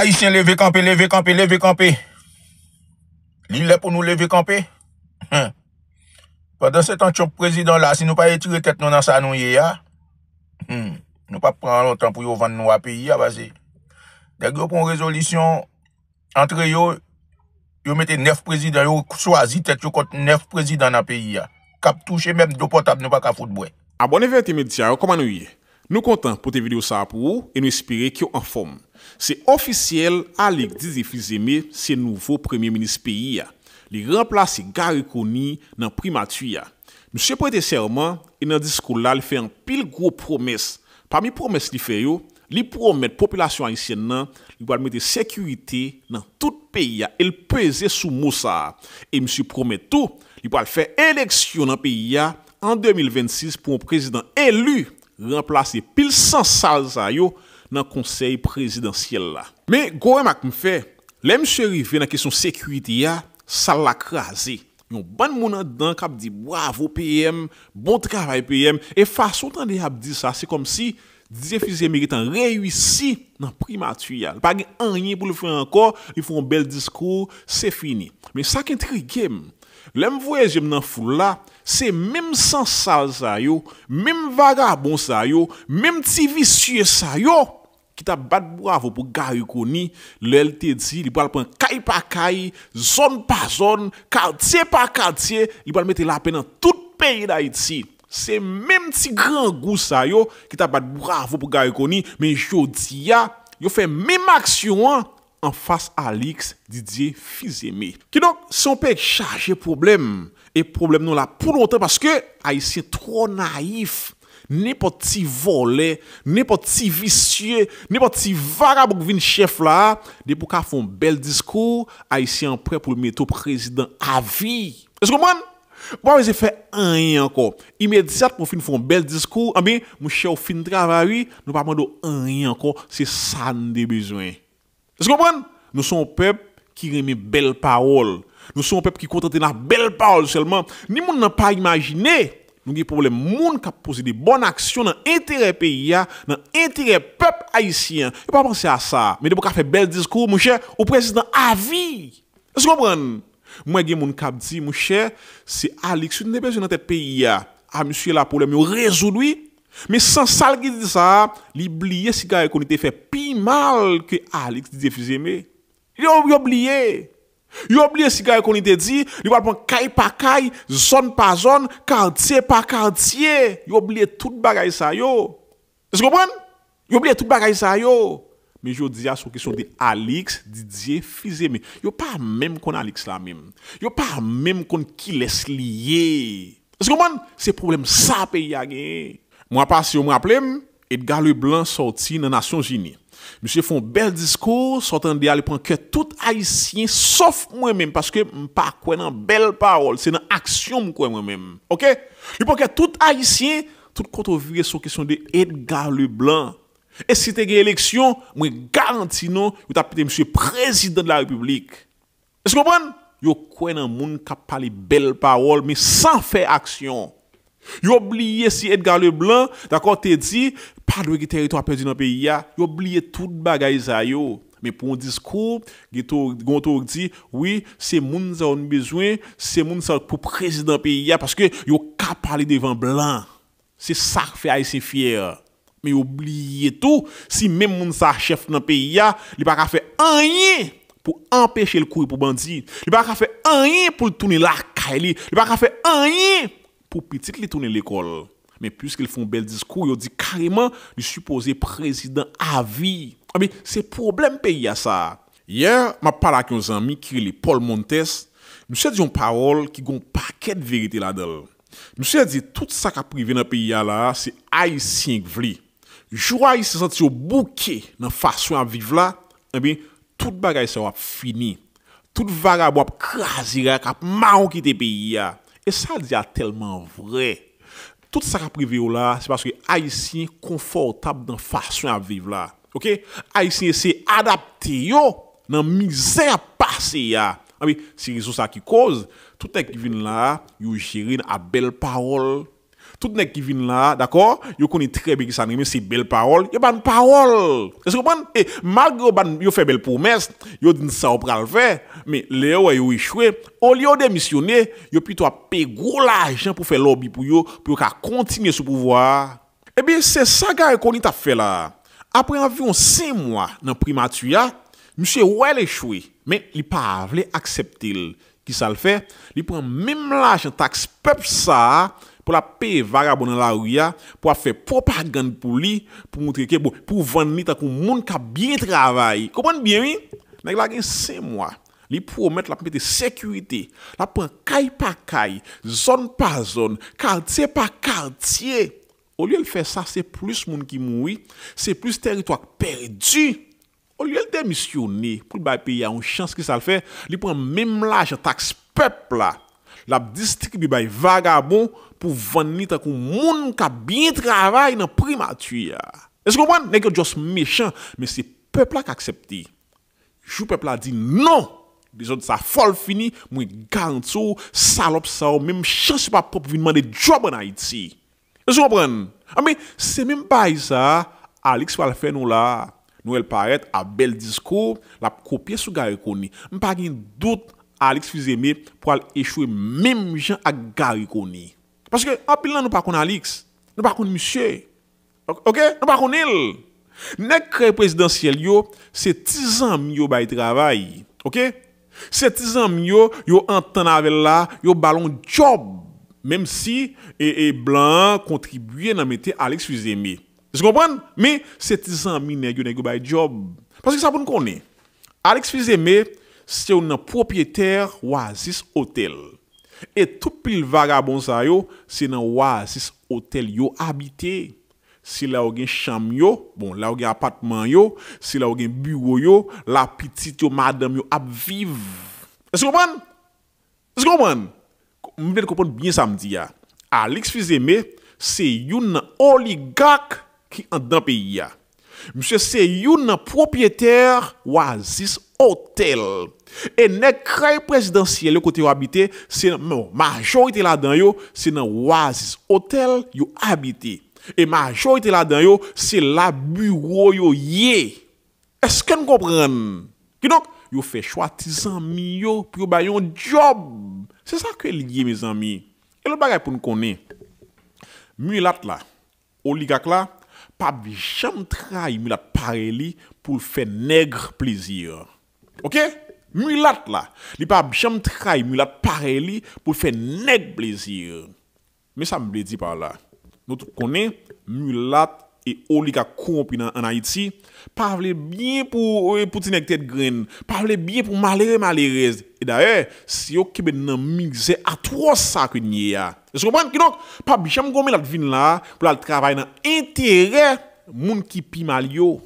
Haïtien lever camper, lever camper, lever camper. L'île est pour nous lever camper. Pendant ce temps, le président là, si nous pas tirer tête nous dans ça, nous y a. Nous pas prendre longtemps pour vendre nous à pays, parce que dès que pour une résolution entre eux, ils mettent 9 présidents, ils choisissent tête contre 9 présidents dans le pays. Cap toucher même deux portables, nous pas qu'à foutre bois. Abonnez-vous à T-Media, comment nous y est? Nous comptons pour tes vidéos ça pour vous et nous espérons qu'ils sont en forme. C'est officiel, Alix Didier Fils-Aimé, c'est nouveau premier ministre pays. Il remplace Gary Coney dans primature. Monsieur prête serment et dans discours là, il fait un pile gros promesse. Parmi les promesses qu'il fait, il promet la population haïtienne, il va mettre sécurité dans tout le pays. Il pèse sous Moussa. Et monsieur promet tout, il va faire élection dans le pays en 2026 pour un président élu remplacer pile sans salles dans le conseil présidentiel là. Mais Goël m'a fait, les monsieur arrivé dans la question sécurité ça l'a crasé. Yon bon moun dedans qui dit bravo PM, bon travail PM et façon tande a dit ça, c'est comme si Didier Fils-Aimé méritant réussi dans primature. Pas rien pour le faire encore, ils font un bel discours, c'est fini. Mais ça qui intrigue, l'aime voyage dans foule là, c'est même sans sale ça yo, même vagabond ça yo, même petit vicieux ça yo qui t'a battu bravo pour Gary Coney, l'elle te dit, il va prendre caille par caille, zone par zone, quartier par quartier, il va mettre la peine dans tout le pays d'Haïti. C'est même petit grand goût ça yo qui t'a battu bravo pour Gary Coney, mais jodi ya, yo fait même action en face à Alix Didier Fils-Aimé. Qui donc son peut charger problème et problème nous là pour longtemps parce que Haïtien trop naïf. N'importe qui volé, n'importe qui vicieux, n'importe qui vagabond qui vient chef là, de pour faire un bel discours, haïtien prêt pour le mettre au président à vie. Est-ce que vous comprenez? Bon, ils ont fait rien encore. Immédiatement pour faire un bel discours, mais mon cher au fin de travail, nous pas demander rien encore, c'est ça nous avons besoin. Est-ce que vous comprenez? Nous sommes un peuple qui remet belle parole. Nous sommes un peuple qui contente la belle parole seulement. Ni moun n'a pas imaginé. Nous avons des problèmes, moun qui posé des bonnes actions dans l'intérêt pays, dans l'intérêt peuple haïtien. Et pas penser à ça. Mais de pour faire bel discours, mon cher, au président à vie. Est-ce que vous comprenez? Moi, j'ai moun qui dit, mon cher, c'est Alix, vous n'avez pas besoin dans notre pays. Ah, monsieur, là, problème, résolu. Mais sans ça, qui dit ça, l'oublier si Gary Coney fait plus mal que Alix Didier Fils-Aimé. Il a oublié. Il a oublié si Gary Coney te dit, il va prendre caille par caille, zone par zone, quartier par quartier. Il a oublié tout bagaille ça yo. Est-ce que vous comprenez? Il a oublié tout bagaille ça yo. Mais je dis à ce question de Alix Didier Fils-Aimé. Il pas même qu'on Alix là même. Il pas même qu'on qui laisse lier. Est-ce que vous comprenez? C'est problème ça pays a gagné. Moi pas si vous me rappelez, Edgar Leblanc sorti dans les Nations Unies. Monsieur font un bel discours, sortant de aller prendre que tout haïtien sauf moi-même parce que pas quoi dans belle parole, c'est dans action quoi moi-même. OK? Il faut que tout haïtien tout controverser sur question de Edgar Leblanc. Et si tu as une élection, moi garantis non, vous tapez monsieur président de la République. Est-ce que vous comprenez? Yo quoi dans monde qui parle belle parole mais sans faire action. Yo oublié si Edgar Leblanc, d'accord, te dit, pas de territoire perdu dans le pays, yo oublié tout bagay ça yo. Mais pour un discours, gonto dit, oui, c'est moun ça on besoin, c'est moun ça pour président pays parce que yo ka parler devant blanc. C'est ça qui fait haïtien fier. Mais oublié tout, si même moun ça chef dans le pays, il pas faire rien pour empêcher le courir pour bandit. Il pas faire rien pour tourner la caille, il pas faire rien pour petit les tourner l'école. Mais puisqu'ils font un bel discours, ils disent carrément le supposé président à vie. Mais c'est problème pays à ça. Hier, m'a parlé avec un ami qui est Paul Montes. Monsieur dit une parole qui a un paquet de vérité là-dedans. Monsieur dit tout ça qui a privé dans le pays là, c'est haïtien qui veut. Joie haïtien senti au bouquet dans façon à vivre là, eh bien tout bagage ça va fini. Tout vagabond va craser, va marron quitter pays. Et ça dit tellement vrai. Tout ça qui est privé là, c'est parce que Haïtien confortable dans façon à vivre là. OK? Haïtien c'est adapté yo dans misère passée ya. Ah oui, c'est ça qui cause tout ce qui vient là, yo gérer à belle parole. tout nèg qui vient là, d'accord, yo connaît très bien qui ça mais c'est belle parole, yo ban parole. Est-ce que vous comprenez? Et malgré ban yo fait belle promesse, yo dit ça on pral faire, mais Léo yo échoué, au lieu de démissionner, yo plutôt payer gros l'argent pour faire lobby pour yo continuer sous pouvoir. Eh bien, c'est ça gars qu'on t'a fait là. Après environ 5 mois dans primature, monsieur ouais échoué, mais il pas voulu accepter. Qui ça le fait? Il prend même l'argent taxe peuple ça pour la payer vagabond dans la rue pour faire propagande pour lui pour montrer que bon pour vendre tant que monde qui a bien travaillé. Comprenez bien oui? Nèg la gen 5 mois. Il promet la mettre sécurité, la prend caille par caille, zone par zone, quartier par quartier. Au lieu de faire ça, c'est plus monde qui mourit, c'est plus territoire perdu. Au lieu de démissionner pour le pays a une chance que ça le fait, il prend même l'argent taxe peuple là, la distribue bay vagabond pour vendre tant que monde qui a bien travaillé dans primature. Est-ce que vous comprenez? N'est juste méchant, mais c'est peuple là qui accepté. Le peuple a dit non. Les autres ça folle fini, moi garantis salope ça même chance pas propre venir demander job en Haïti. Est-ce que vous comprenez? Ah mais c'est même pas ça, Alex va le faire nous là. Nous elle paraît à bel discours, la copier sous Gary Koni. M'pas gen doute Alex Fizeme pour échouer même gens à Gary Koni. Parce que en pile nous pas connait Alex, nous pas connait monsieur. OK? Nous pas connait il. Nek présidentiel yo, c'est 10 ans yo bay travail. OK? C'est 10 ans yo entend avec là, yo ballon job même si et blanc contribuer dans mettre Alex Fizeme. Vous comprenez? Mais c'est 10 ans nèg yo bay job. Parce que ça pour nous connaît. Alex Fizeme c'est un propriétaire Oasis Hotel. Et tout pile vagabond ça yo, c'est dans Oasis Hotel yo habité. Si là ou gen chambre yo, bon là ou gen appartement yo, si là ou gen bureau yo, la petite yo madame yo ap vive. Est-ce que vous comprenez? Est-ce que vous comprenez? Vous devez comprendre bien ça me dit ya. Alex Fizeme c'est un oligarque qui en dans pays ya. Monsieur c'est un propriétaire Oasis Hotel. Et nèg créé présidentiel côté où habité, c'est majorité là-dedans yo, c'est dans Oasis Hotel yo habité. Et majorité là-dedans yo, c'est la bureau yo yé. Est-ce que nous comprenons? Qui donc yo fait choix 10 amis yo pour ba yon job. C'est ça que lié mes amis. Et le bagay pour nous connaître. Mulat là, oligarque là, pas jamais trahi mulat pareil pour faire nègre plaisir. OK? Mulat là, il pas jamais trahi mulat pareil pour faire nègre plaisir. Mais ça me dit par là. Nous connaissons mulat et oligarque corrompu en Haïti, parle bien pour tenir tête graine, parle bien pour malheureuse. Et d'ailleurs, si vous avez une misère à trois ça que n'y a. Vous comprenez? Donc, pas jamais gomme la vin là pour le travail dans intérêt moun qui pi mal yo.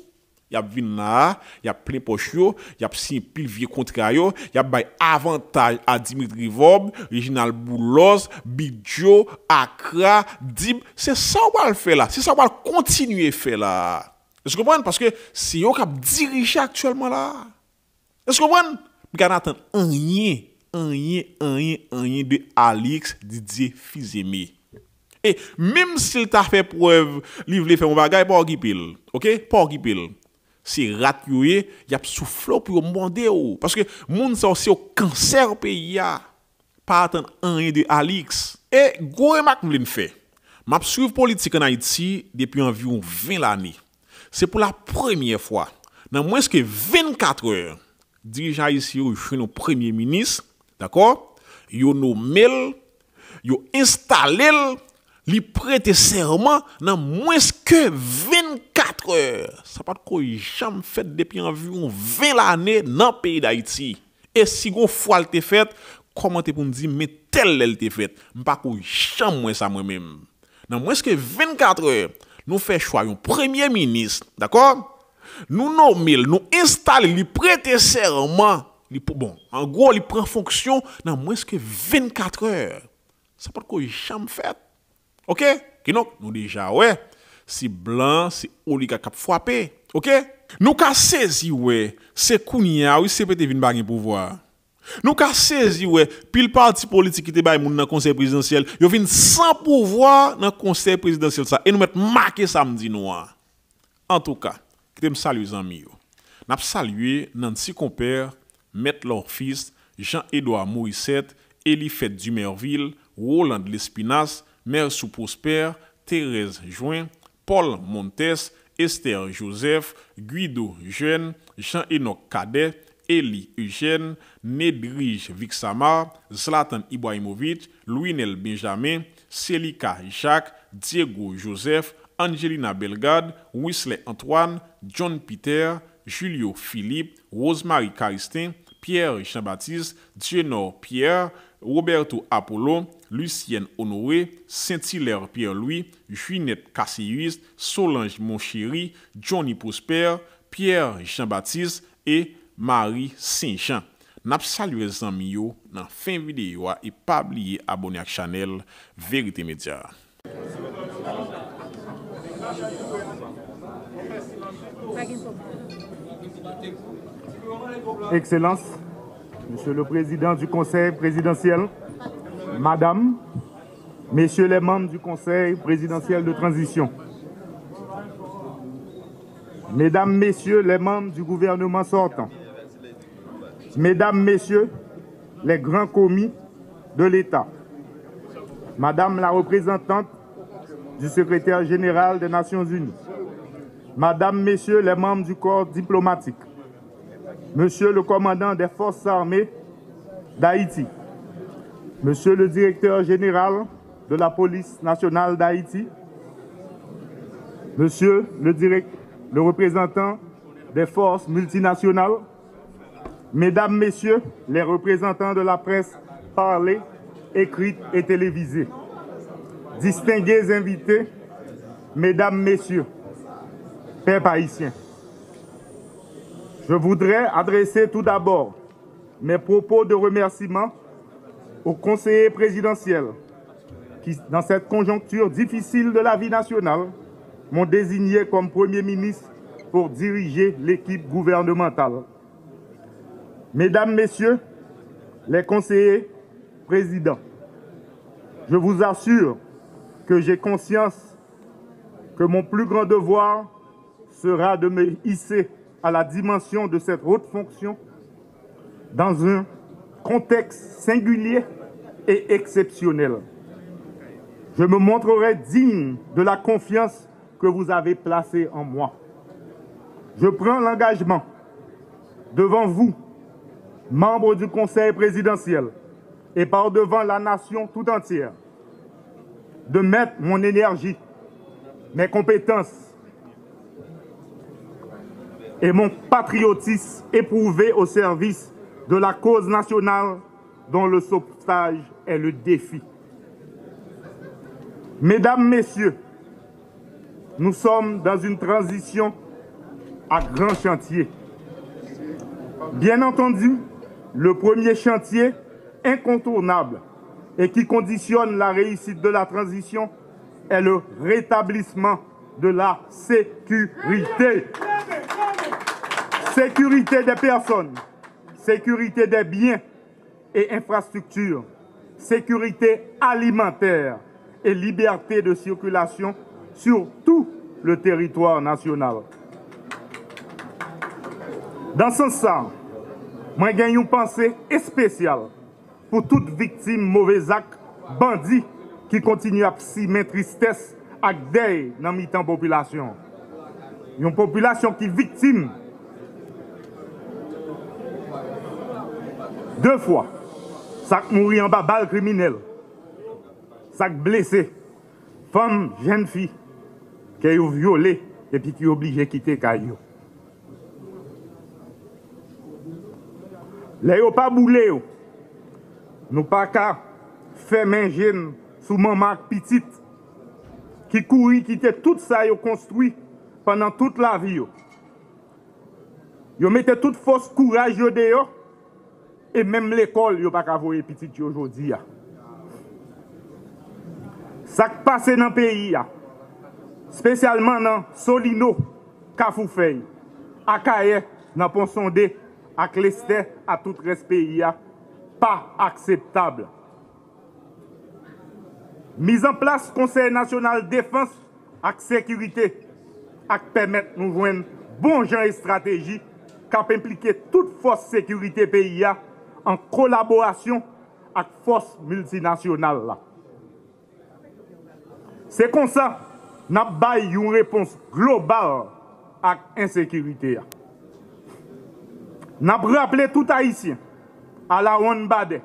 Y a vin là, y a plein poche yo, y a signé pile vieux contrat yo, y a bay avantage à Dimitri Vob, Reginald Boulos, Big Joe, Accra, Dib, c'est ça on va le faire là, c'est ça on va continuer faire là. Est-ce que vous comprenez? Parce que c'est eux qui dirigent actuellement là. Est-ce que vous comprenez? Vous n'attendez rien de Alex Didier Fizeme. Et même s'il t'a fait preuve, il voulait faire un bagage, pas occupé. OK? Pas occupé. C'est rat yoye, y a souffle pour demander parce que moun ça aussi au cancer au pays a pas attendre rien de Alex. Et gros remarque m'lin fait. M'a suivre politique en Haïti depuis environ 20 années. C'est pour la première fois dans moins que 24 heures dirigeant ici yo joué nos premier ministre, d'accord? Yo nommé, yo installé, li prêter serment dans moins que 24 heures. Ça pas de quoi jamais fait depuis environ 20 années dans le pays d'Haïti. Et si gon fois te fait, comment te pour me dire mais tel elle te fait, m'pas ko jamais moi ça moi même. Dans moins que 24 heures, nous fait choix un premier ministre, d'accord? Nous nommer, nous installer, li prêter serment, bon, en gros, il prend fonction dans moins que 24 heures. Ça pas de quoi jamais fait. OK? Donc, nous déjà, ouais, si blanc, c'est oligarque qui a frappé. OK? Nous ka saisi, ouais, c'est Kounia, oui, c'est peut-être vin bagay pouvoir. Nous avons saisi, ouais, pile parti politique qui était dans le conseil présidentiel, ils viennent sans pouvoir dans le conseil présidentiel ça et nous mettons marqué samedi noir. En tout cas, je salue les amis. Nous salué Nancy Compère, Maître leur fils, Jean-Édouard Morissette, Elifette Dumerville, Roland Lespinasse, Mère Sous Prosper, Thérèse Join, Paul Montes, Esther Joseph, Guido Jeune, Jean-Enoch Cadet, Eli Eugène, Nedrige Vixamar, Zlatan Ibrahimovic, Louinel Benjamin, Selika Jacques, Diego Joseph, Angelina Belgade, Wesley Antoine, John Peter, Julio Philippe, Rosemary Caristin, Pierre Jean-Baptiste, Dienor Pierre, Roberto Apollo, Lucienne Honoré, Saint-Hilaire Pierre-Louis, Juinette Cassius, Solange Monchéri, Johnny Prosper, Pierre Jean-Baptiste et Marie Saint-Jean. N'a salué les amis dans fin vidéo et pas oublier abonner à la chaîne Vérité Média. Excellence, Monsieur le Président du Conseil présidentiel, Madame, Messieurs les membres du Conseil présidentiel de transition, Mesdames, Messieurs les membres du gouvernement sortant, Mesdames, Messieurs les grands commis de l'État, Madame la représentante du secrétaire général des Nations Unies, Madame, Messieurs les membres du corps diplomatique, Monsieur le commandant des forces armées d'Haïti, Monsieur le directeur général de la police nationale d'Haïti, Monsieur le représentant des forces multinationales, Mesdames, Messieurs les représentants de la presse parlée, écrite et télévisée, distingués invités, Mesdames, Messieurs, peuple haïtien. Je voudrais adresser tout d'abord mes propos de remerciement aux conseillers présidentiels qui, dans cette conjoncture difficile de la vie nationale, m'ont désigné comme Premier ministre pour diriger l'équipe gouvernementale. Mesdames, Messieurs, les conseillers présidents, je vous assure que j'ai conscience que mon plus grand devoir sera de me hisser à la dimension de cette haute fonction dans un contexte singulier et exceptionnel. Je me montrerai digne de la confiance que vous avez placée en moi. Je prends l'engagement devant vous, membres du Conseil présidentiel, et par devant la nation tout entière, de mettre mon énergie, mes compétences et mon patriotisme éprouvé au service de la cause nationale dont le sauvetage est le défi. Mesdames, Messieurs, nous sommes dans une transition à grand chantier. Bien entendu, le premier chantier incontournable et qui conditionne la réussite de la transition est le rétablissement de la sécurité. Sécurité des personnes, sécurité des biens et infrastructures, sécurité alimentaire et liberté de circulation sur tout le territoire national. Dans ce sens, moi j'ai une pensée spéciale pour toute victime mauvais acte, bandit qui continue à simer tristesse avec deuil dans la population. Une population qui est victime deux fois. Ça mourit en bas balle criminelle. Ça blessé. Femme, jeune fille qui est violée et puis qui est obligée de quitter Caillou. Les n'ont pas boulé. Nous pas qu'à faire main jeune sous maman petite qui courit, qui était tout ça yo construit pendant toute la vie. Yo mettait toute force courage dehors et même l'école yo pas qu'à voir petite aujourd'hui. Ça qui passe dans le pays, spécialement dans Solino, Kafoufei, Akaye, dans Ponsondé, à Clester, à tout le reste pays, pas acceptable. Mise en place Conseil national défense et sécurité qui permettre nous joindre bon genre et stratégie qui impliquer toute force sécurité pays en collaboration avec force multinationale. C'est comme ça que nous avons une réponse globale à l'insécurité. Nous avons rappelé tout Haïtien à la ronde bade,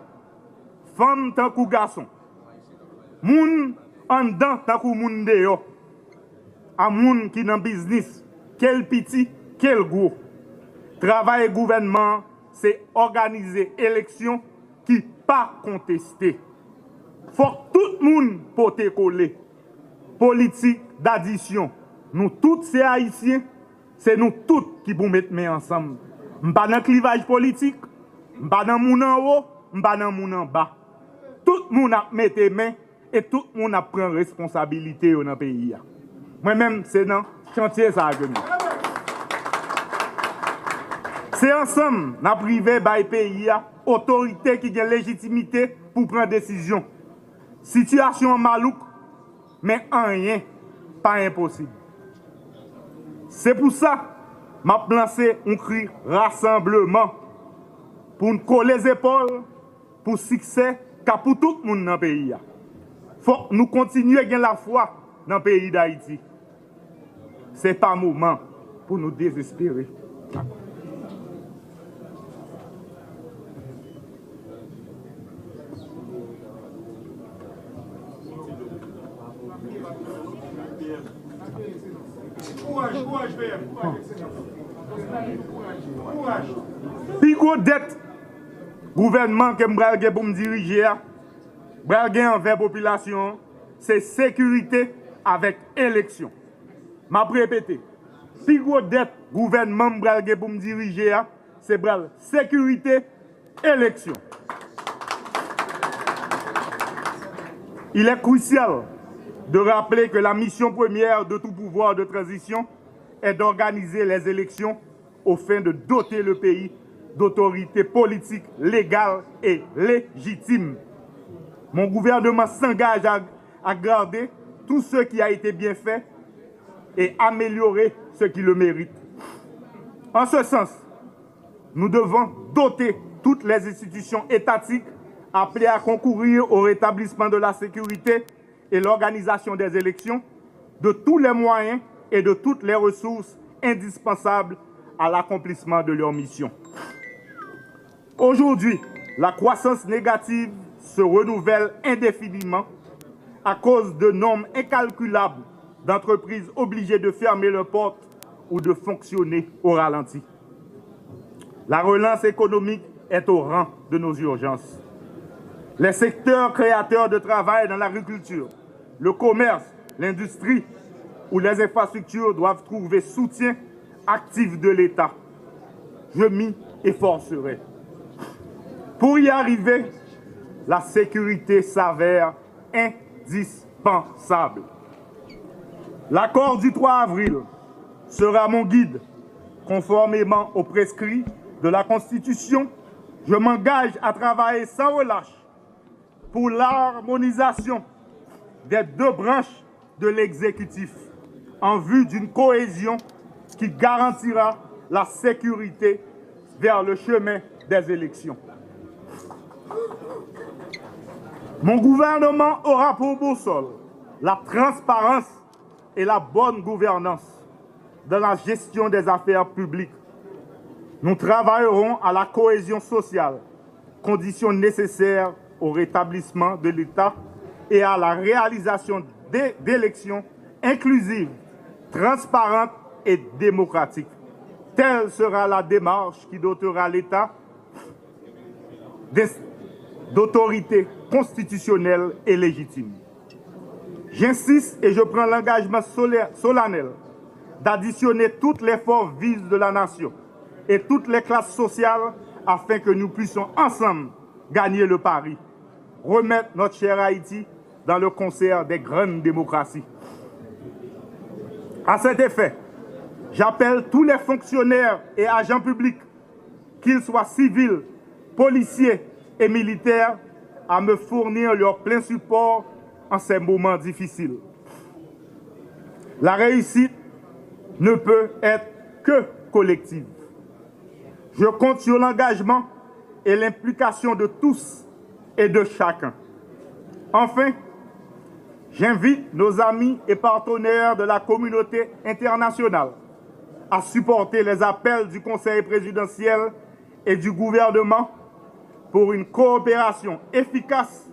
femmes tant que garçons, moun en dedans tant que moun dehors, à moun qui dans business, quel petit, quel gros. Travail gouvernement, c'est organiser élection qui pas contestée. Faut que tout le monde pote coller. Politique d'addition. Nous tous ces Haïtiens, c'est nous tous qui vous mettre ensemble. Pas dans clivage politique, pas dans moun en haut, pas dans moun en bas. Tout le monde a mis main et tout le monde a pris responsabilité dans le pays. Moi-même, c'est dans le chantier ça. C'est ensemble, nous avons privé le pays, autorité qui a légitimité pour prendre décision. Situation malouk, mais rien, pas impossible. C'est pour ça que je lancé un cri rassemblement pour nous coller les épaules pour succès pour tout le monde dans le pays. Il faut que nous continuions à gagner la foi dans le pays d'Haïti. Ce n'est pas le moment pour nous désespérer. Puis gros dette gouvernement que m'bral pour me diriger, m'bral envers population, c'est sécurité avec élection. M'a répété. Puis gros dette gouvernement m'bral pour me diriger, c'est bral sécurité élection. Il est crucial de rappeler que la mission première de tout pouvoir de transition est d'organiser les élections au fin de doter le pays d'autorités politiques légales et légitimes. Mon gouvernement s'engage à garder tout ce qui a été bien fait et améliorer ce qui le mérite. En ce sens, nous devons doter toutes les institutions étatiques appelées à concourir au rétablissement de la sécurité et l'organisation des élections de tous les moyens et de toutes les ressources indispensables à l'accomplissement de leur mission. Aujourd'hui, la croissance négative se renouvelle indéfiniment à cause de nombres incalculables d'entreprises obligées de fermer leurs portes ou de fonctionner au ralenti. La relance économique est au rang de nos urgences. Les secteurs créateurs de travail dans l'agriculture, le commerce, l'industrie ou les infrastructures doivent trouver soutien actif de l'État. Je m'y efforcerai. Pour y arriver, la sécurité s'avère indispensable. L'accord du 3 avril sera mon guide. Conformément aux prescrits de la Constitution, je m'engage à travailler sans relâche pour l'harmonisation des deux branches de l'exécutif en vue d'une cohésion qui garantira la sécurité vers le chemin des élections. Mon gouvernement aura pour boussole la transparence et la bonne gouvernance dans la gestion des affaires publiques. Nous travaillerons à la cohésion sociale, condition nécessaire au rétablissement de l'État et à la réalisation d'élections inclusives, transparentes et démocratiques. Telle sera la démarche qui dotera l'État d'autorité constitutionnelle et légitime. J'insiste et je prends l'engagement solennel d'additionner toutes les forces vives de la nation et toutes les classes sociales afin que nous puissions ensemble gagner le pari, remettre notre cher Haïti dans le concert des grandes démocraties. À cet effet, j'appelle tous les fonctionnaires et agents publics, qu'ils soient civils, policiers, et militaires à me fournir leur plein support en ces moments difficiles. La réussite ne peut être que collective. Je compte sur l'engagement et l'implication de tous et de chacun. Enfin, j'invite nos amis et partenaires de la communauté internationale à supporter les appels du Conseil présidentiel et du gouvernement pour une coopération efficace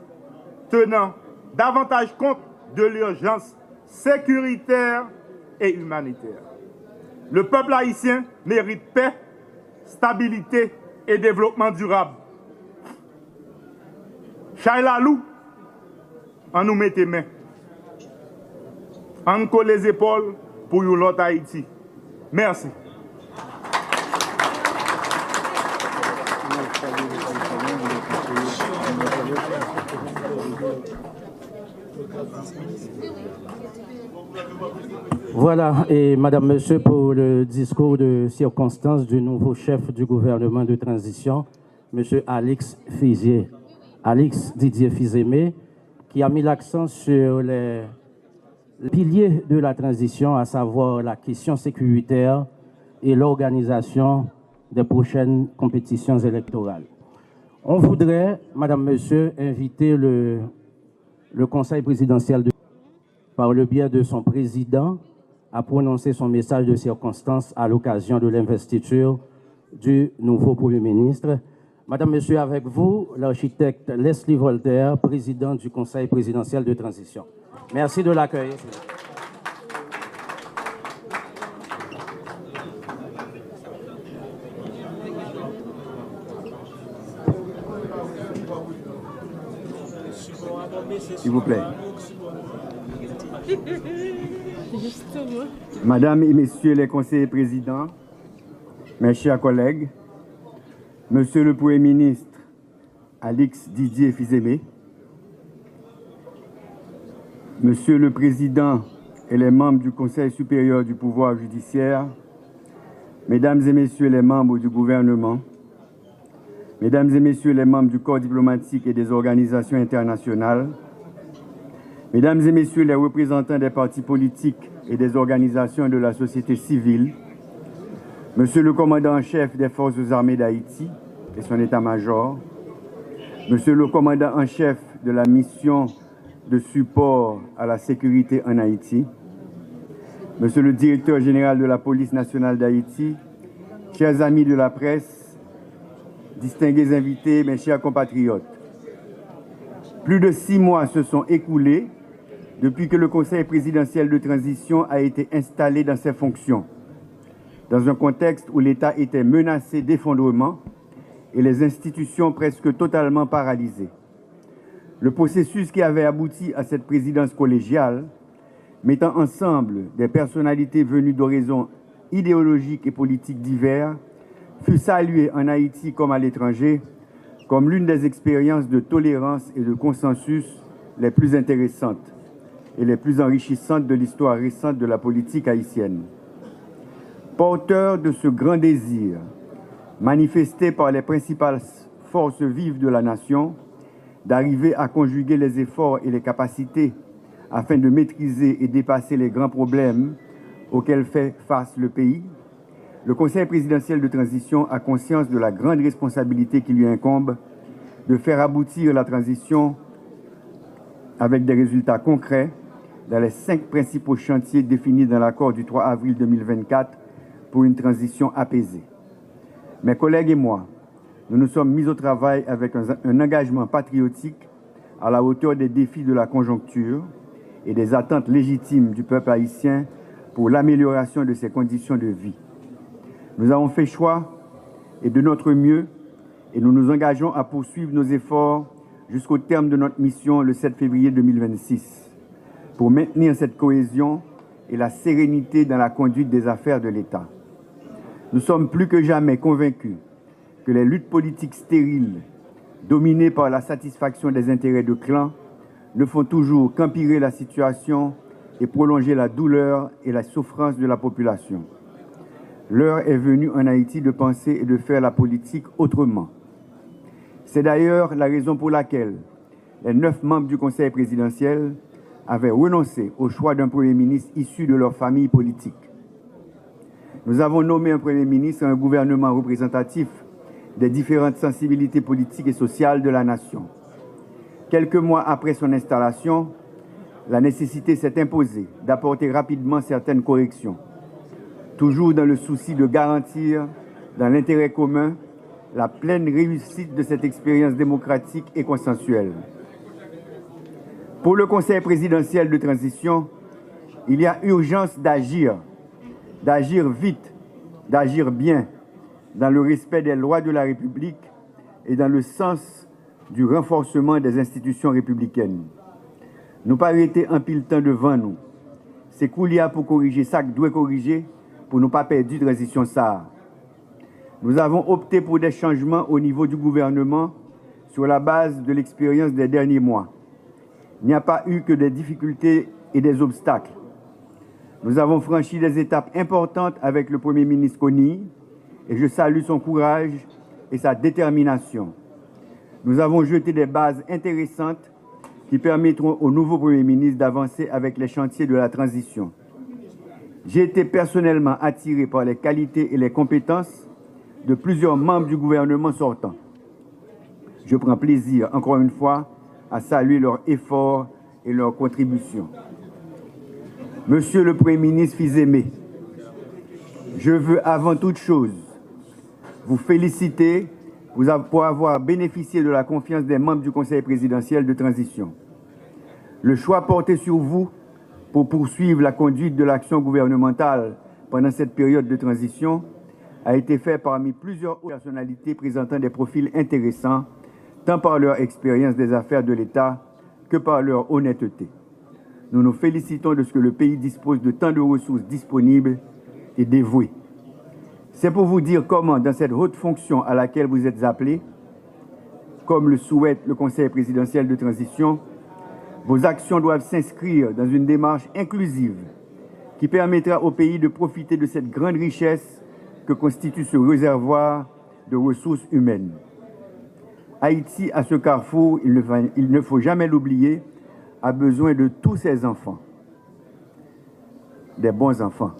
tenant davantage compte de l'urgence sécuritaire et humanitaire. Le peuple haïtien mérite paix, stabilité et développement durable. Chailalou, on nous met les mains. On colle les épaules pour l'autre Haïti. Merci. Voilà, et Madame, Monsieur, pour le discours de circonstance du nouveau chef du gouvernement de transition, Monsieur Alix Didier Fils-Aimé, qui a mis l'accent sur les piliers de la transition, à savoir la question sécuritaire et l'organisation des prochaines compétitions électorales. On voudrait, Madame, Monsieur, inviter le Conseil présidentiel par le biais de son président à prononcer son message de circonstance à l'occasion de l'investiture du nouveau Premier ministre. Madame, Monsieur, avec vous, l'architecte Leslie Voltaire, président du Conseil présidentiel de transition. Merci de l'accueillir. S'il vous plaît. Madame et Messieurs les conseillers présidents, mes chers collègues, Monsieur le Premier ministre Alix Didier Fils-Aimé, Monsieur le Président et les membres du Conseil supérieur du pouvoir judiciaire, Mesdames et Messieurs les membres du gouvernement, Mesdames et Messieurs les membres du corps diplomatique et des organisations internationales, Mesdames et Messieurs les représentants des partis politiques et des organisations de la société civile, Monsieur le commandant en chef des forces armées d'Haïti et son état-major, Monsieur le commandant en chef de la mission de support à la sécurité en Haïti, Monsieur le directeur général de la police nationale d'Haïti, chers amis de la presse, distingués invités, mes chers compatriotes. Plus de 6 mois se sont écoulés depuis que le Conseil présidentiel de transition a été installé dans ses fonctions, dans un contexte où l'État était menacé d'effondrement et les institutions presque totalement paralysées. Le processus qui avait abouti à cette présidence collégiale, mettant ensemble des personnalités venues d'horizons idéologiques et politiques divers, fut salué en Haïti comme à l'étranger comme l'une des expériences de tolérance et de consensus les plus intéressantes et les plus enrichissantes de l'histoire récente de la politique haïtienne. Porteur de ce grand désir, manifesté par les principales forces vives de la nation, d'arriver à conjuguer les efforts et les capacités afin de maîtriser et dépasser les grands problèmes auxquels fait face le pays, le Conseil présidentiel de transition a conscience de la grande responsabilité qui lui incombe de faire aboutir la transition avec des résultats concrets dans les 5 principaux chantiers définis dans l'accord du 3 avril 2024 pour une transition apaisée. Mes collègues et moi, nous nous sommes mis au travail avec un engagement patriotique à la hauteur des défis de la conjoncture et des attentes légitimes du peuple haïtien pour l'amélioration de ses conditions de vie. Nous avons fait choix et de notre mieux et nous nous engageons à poursuivre nos efforts jusqu'au terme de notre mission le 7 février 2026 pour maintenir cette cohésion et la sérénité dans la conduite des affaires de l'État. Nous sommes plus que jamais convaincus que les luttes politiques stériles, dominées par la satisfaction des intérêts de clans, ne font toujours qu'empirer la situation et prolonger la douleur et la souffrance de la population. L'heure est venue en Haïti de penser et de faire la politique autrement. C'est d'ailleurs la raison pour laquelle les 9 membres du Conseil présidentiel avaient renoncé au choix d'un Premier ministre issu de leur famille politique. Nous avons nommé un Premier ministre et un gouvernement représentatif des différentes sensibilités politiques et sociales de la nation. Quelques mois après son installation, la nécessité s'est imposée d'apporter rapidement certaines corrections, toujours dans le souci de garantir, dans l'intérêt commun, la pleine réussite de cette expérience démocratique et consensuelle. Pour le Conseil présidentiel de transition, il y a urgence d'agir vite, d'agir bien, dans le respect des lois de la République et dans le sens du renforcement des institutions républicaines. Nous pas arrêter un pile temps devant nous. C'est qu'il y a pour corriger ça que doit corriger pour ne pas perdre la transition ça. Nous avons opté pour des changements au niveau du gouvernement sur la base de l'expérience des derniers mois. Il n'y a pas eu que des difficultés et des obstacles. Nous avons franchi des étapes importantes avec le Premier ministre Kony et je salue son courage et sa détermination. Nous avons jeté des bases intéressantes qui permettront au nouveau Premier ministre d'avancer avec les chantiers de la transition. J'ai été personnellement attiré par les qualités et les compétences de plusieurs membres du gouvernement sortant. Je prends plaisir, encore une fois, à saluer leurs efforts et leurs contributions. Monsieur le Premier ministre Fils-Aimé, je veux avant toute chose vous féliciter pour avoir bénéficié de la confiance des membres du Conseil présidentiel de transition. Le choix porté sur vous pour poursuivre la conduite de l'action gouvernementale pendant cette période de transition a été fait parmi plusieurs personnalités présentant des profils intéressants, tant par leur expérience des affaires de l'État que par leur honnêteté. Nous nous félicitons de ce que le pays dispose de tant de ressources disponibles et dévouées. C'est pour vous dire comment, dans cette haute fonction à laquelle vous êtes appelés, comme le souhaite le Conseil présidentiel de transition, vos actions doivent s'inscrire dans une démarche inclusive qui permettra au pays de profiter de cette grande richesse que constitue ce réservoir de ressources humaines. Haïti, à ce carrefour, il ne faut jamais l'oublier, a besoin de tous ses enfants, des bons enfants.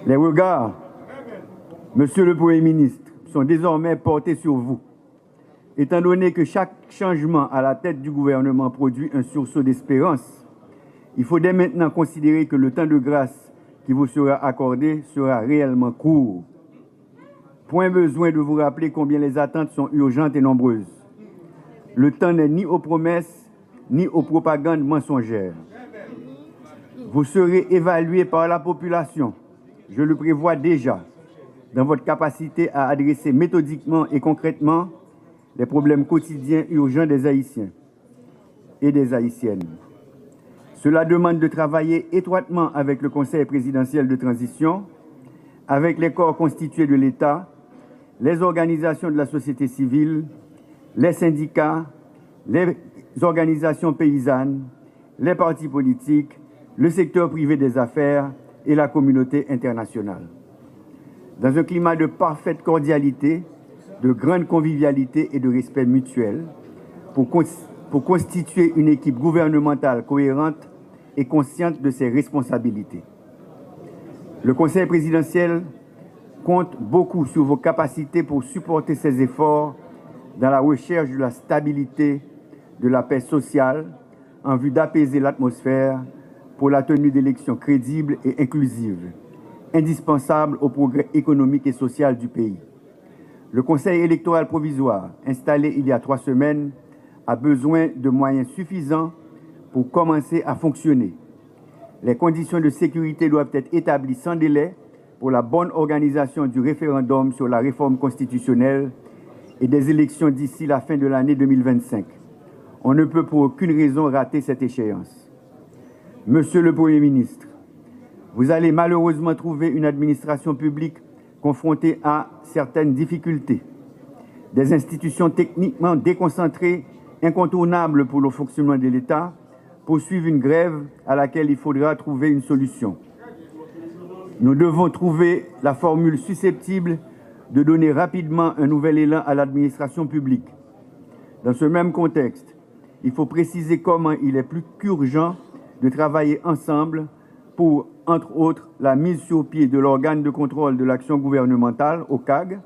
Les regards, Monsieur le Premier ministre, sont désormais portés sur vous, étant donné que chaque changement à la tête du gouvernement produit un sursaut d'espérance. Il faut dès maintenant considérer que le temps de grâce qui vous sera accordé sera réellement court. Point besoin de vous rappeler combien les attentes sont urgentes et nombreuses. Le temps n'est ni aux promesses, ni aux propagandes mensongères. Vous serez évalué par la population, je le prévois déjà, dans votre capacité à adresser méthodiquement et concrètement les problèmes quotidiens urgents des Haïtiens et des Haïtiennes. Cela demande de travailler étroitement avec le Conseil présidentiel de transition, avec les corps constitués de l'État, les organisations de la société civile, les syndicats, les organisations paysannes, les partis politiques, le secteur privé des affaires et la communauté internationale. Dans un climat de parfaite cordialité, de grande convivialité et de respect mutuel, pour constituer une équipe gouvernementale cohérente et consciente de ses responsabilités. Le Conseil présidentiel compte beaucoup sur vos capacités pour supporter ces efforts dans la recherche de la stabilité, de la paix sociale, en vue d'apaiser l'atmosphère pour la tenue d'élections crédibles et inclusives, indispensables au progrès économique et social du pays. Le Conseil électoral provisoire, installé il y a 3 semaines, a besoin de moyens suffisants pour commencer à fonctionner. Les conditions de sécurité doivent être établies sans délai pour la bonne organisation du référendum sur la réforme constitutionnelle et des élections d'ici la fin de l'année 2025. On ne peut pour aucune raison rater cette échéance. Monsieur le Premier ministre, vous allez malheureusement trouver une administration publique confrontée à certaines difficultés. Des institutions techniquement déconcentrées, incontournables pour le fonctionnement de l'État, poursuivent une grève à laquelle il faudra trouver une solution. Nous devons trouver la formule susceptible de donner rapidement un nouvel élan à l'administration publique. Dans ce même contexte, il faut préciser comment il est plus qu'urgent de travailler ensemble pour, entre autres, la mise sur pied de l'organe de contrôle de l'action gouvernementale, OCAG,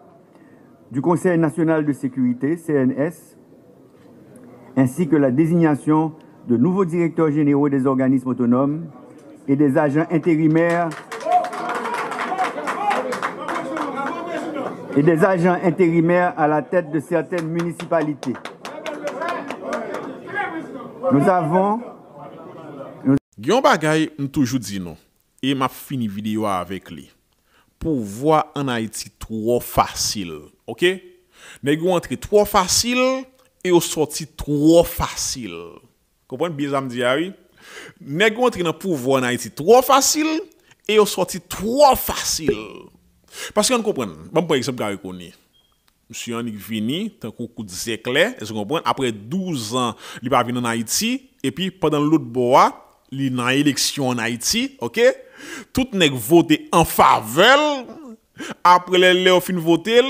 du Conseil national de sécurité, CNS, ainsi que la désignation de nouveaux directeurs généraux des organismes autonomes et des agents intérimaires à la tête de certaines municipalités. Nous avons... Guillaume Bagay nous toujours dit non. Et m'a fini vidéo avec lui. Pouvoir en Haïti trop facile. OK? Nèg entré trop facile et au sorti trop facile. Comprenez bien ça me dit oui? Nèg entré dans pouvoir en Haïti trop facile et au sorti trop facile. Parce qu'on comprend. Bon par exemple gars reconnu. Monsieur Yannick vini tant qu'on coup de zéclé, est-ce qu'on comprend après 12 ans, il va venir en Haïti et puis pendant l'autre bois li nan élection en Haïti, OK? Tout nèg voté en faveur. Après les fin voter,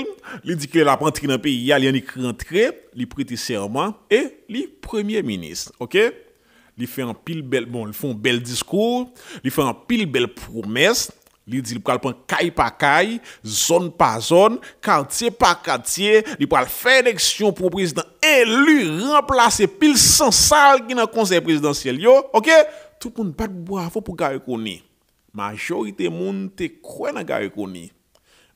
li dit que la rentré dans pays, il y rentré, li prêter serment et li premier ministre, OK? Li fait un pile bel ils font bel discours, li fait un pile belle promesse. Il dit qu'il va prendre caille par caille, zone par zone, quartier par quartier, il va faire élection pour président élu, remplacer pile sans salle qui dans le conseil présidentiel. Yo, OK? Tout le monde pas de bravo pour gars reconnu. Majorité monde te croit dans gars reconnu.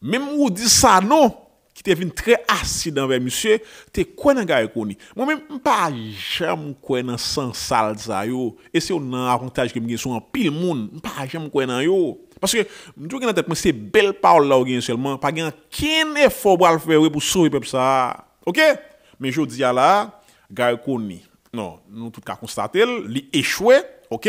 Même ou dit ça non, qui te vient très acide envers monsieur, te croit dans gars reconnu. Moi même pas jamais croire dans sans salle ça yo. Et c'est un avantage que me sont en pile monde, pas jamais croire dans yo. Parce que m'tou gen tête c'est belle parole là ou seulement pas gen aucun effort pour le faire pour sauver peuple ça. OK? Mais je dis là, gars reconnu. Non, nous tout cas constater, li échoué, OK?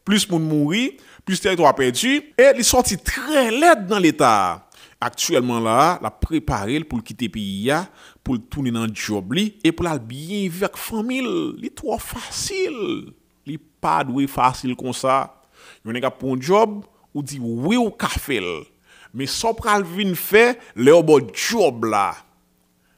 Plus moun mouri, plus territoire perdu et li sorti très laid dans l'état. Actuellement là, la préparer pour quitter pays pour tourner dans job li et pour la bien vivre avec famille, li trop facile. Li pas doué facile comme ça. Yon nèg pour un job ou dit oui ou café. Mais sans pral vinn fait le bon job là.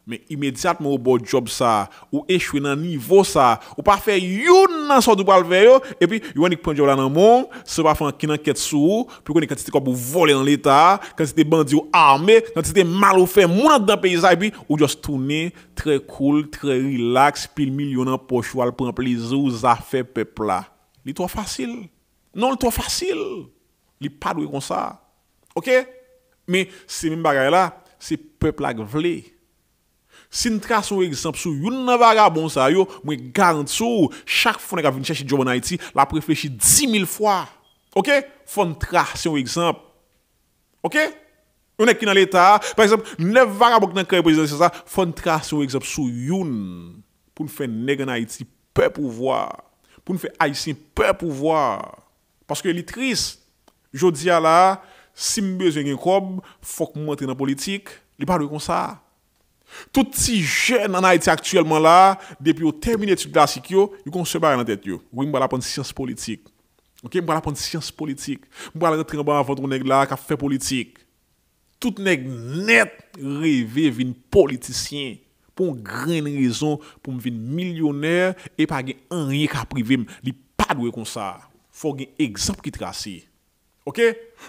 Mais immédiatement au bon job ça ou échouer dans niveau ça ou pas faire yon nan so du pral faire et puis yon prend job là dans monde ça va faire une enquête sur puis qu'on quantité comme pour voler dans l'état quantité bandit ou armé quantité mal ou fait moun dans pays et puis ou juste tourner très cool très relax puis le million en poche ou prend plaisir aux affaires peuple là. Il trop facile. Non, il trop facile. Il pas doué comme ça. OK? Mais c'est même bagaille là, c'est peuple là vle. Si nous traçons un exemple sur une vagabond ça yo, moi garantis chaque fois qu'on vient chercher job en Haïti, la réfléchit 10 000 fois. OK? Faut nous tracer un exemple. OK? On est qui dans l'état, par exemple, 9 vagabonds dans le président c'est ça, faut nous tracer un exemple sur une pour nous faire nèg en Haïti peur pouvoir, pour nous faire haïtien peur pouvoir. Parce que li triste. Jodi là, si me besoin d'un cob, faut que monter dans politique, li pas comme ça. Tout petit jeune en Haïti actuellement là, depuis au terminé études classiques yo, ils ont se barrer dans tête yo. Oui, m'ba apprendre science politique. OK, m'ba apprendre science politique. M'ba rentrer en bas avant nèg là qui fait politique. Tout nèg net rêver vinn politicien pour une grande raison pour me vinn millionnaire et pas gen rien ka privé, li pas doué comme ça. Faut gen exemple qui tracé. OK?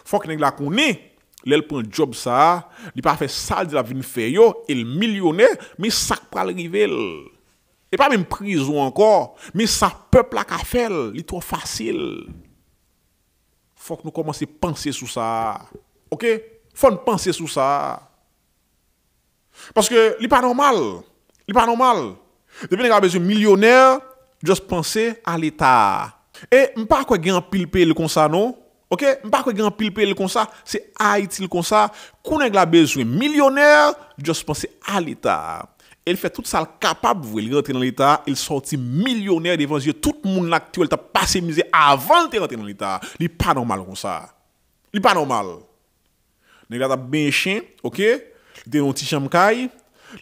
Faut que nèg la connaît. L'elle prend job ça, il pas fait ça de la vinn faire yo, et le millionnaire, mais ça pral river. Et pas même prison encore, mais ça peuple la ka fait, il trop facile. Faut que nous commencer à penser sur ça. OK? Faut nous penser sur ça. Parce que il pas normal. Il pas normal. Depuis nèg a besoin millionnaire, juste penser à l'état. Et m'pas quoi gen pile pile comme ça non? OK, m'pas quoi gen pile pile comme ça, c'est Haïti comme ça, qu'on a besoin millionnaire, juste penser à l'état. Il fait tout ça capable de rentrer dans l'état, il sorti millionnaire devant yeux tout le monde actuel t'a passé misère avant de rentrer dans l'état. Il pas normal comme ça. Il pas normal. Nèg t'a bien chien, OK? Il a un petit chambre caille,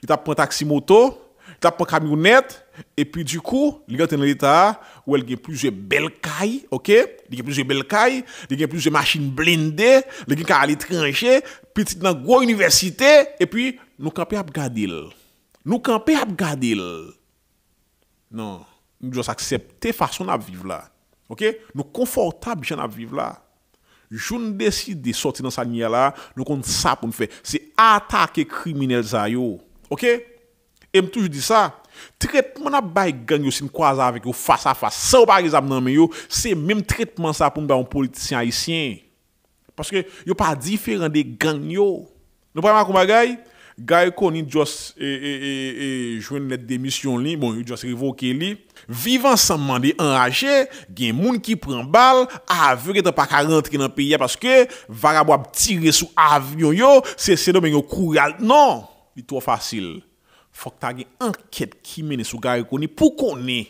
il t'a prend taxi moto, il t'a prend camionnette. Et puis du coup, il rentre dans l'état où il y a plusieurs belles cailles, OK? Il y a plusieurs belles cailles, il y a plusieurs machines blindées, il y a à l'étranger, petit dans une grosse université, et puis nous camper à garder. Nous camper à garder. Non, nous devons accepter façon de vivre là. OK? Nous confortable de vivre là. Je ne décide de sortir dans sa nière là, nous compte ça pour nous faire. C'est attaquer criminels ça yo. OK? Et me toujours dit ça, traitement na bay gang yo si nous croise avec yo face à face, sans par exemple nan men yo, c'est même traitement ça pour nous un politicien haïtien. Parce que yo pas différent des gangs yo. Nous pas comme bagay, gars koni just joindre lettre démission li, bon, yo just révoquer li, vivre ensemble de enragé, gen moun qui prend balle, aveu que pas ka rentrer dans pays parce que vagabond tirer sous avion yo, c'est non mais yo courir. Non, c'est trop facile. Faut que tu aies une enquête qui mène sur gars koni pour connaître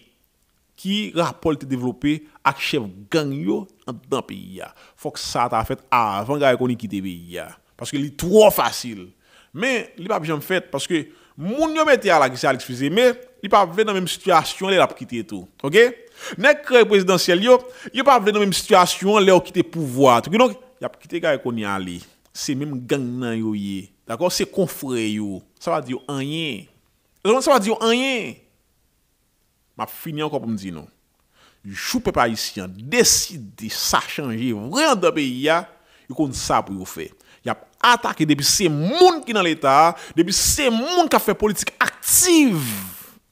qui rapport te développé avec chef gang yo dans pays. Faut que ça t'a fait avant gars koni quitter pays parce que c'est trop facile. Mais il pas bien fait parce que moun yo mette à la qui excusez mais il pas venir dans même situation là pour quitter tout. OK? Nek présidentiel yo pas venir dans même situation là quitter pouvoir. Donc il a quitté gars koni aller. C'est même gang nan yo yé. D'accord? C'est confrère yo. Ça va dire rien. Ça va dire rien. M'a fini encore pour me dire non. Jou peuple haïtien décide ça changer vraiment dans pays ya, il compte ça pour faire. Il a attaqué depuis ces moun qui dans l'état, depuis ces moun qui a fait politique active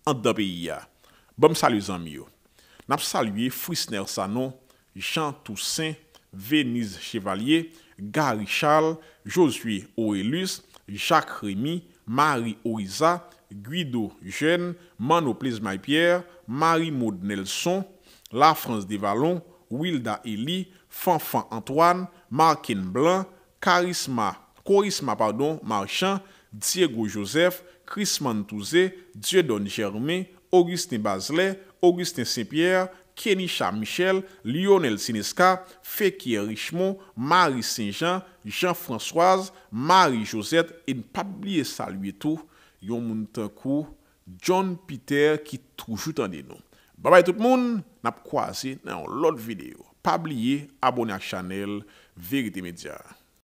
en dans pays ya. Bon salut amis yo. N'a salué Frisner Sanon, Jean Toussaint, Venise Chevalier, Gary Charles, Josué Oelus, Jacques Rémy, Marie Oiza, Guido Jeune, Mano Plesmaï Pierre, Marie-Maud Nelson, La France des Vallons, Wilda Eli, Fanfan Antoine, Marquin Blanc, Charisma Marchand, Diego Joseph, Chrisman Touzé, Dieudonne Germain, Augustin Bazelet, Augustin Saint-Pierre, Kenisha Michel, Lionel Sinesca, Fekir Richemont, Marie Saint-Jean, Jean-Françoise, Marie-Josette, et ne pas oublier saluer tout, yon moun tankou, John Peter qui toujours tande nous. Bye bye tout le monde, n'a croisé dans l'autre vidéo. Pas oublier abonner à la chaîne Vérité Média.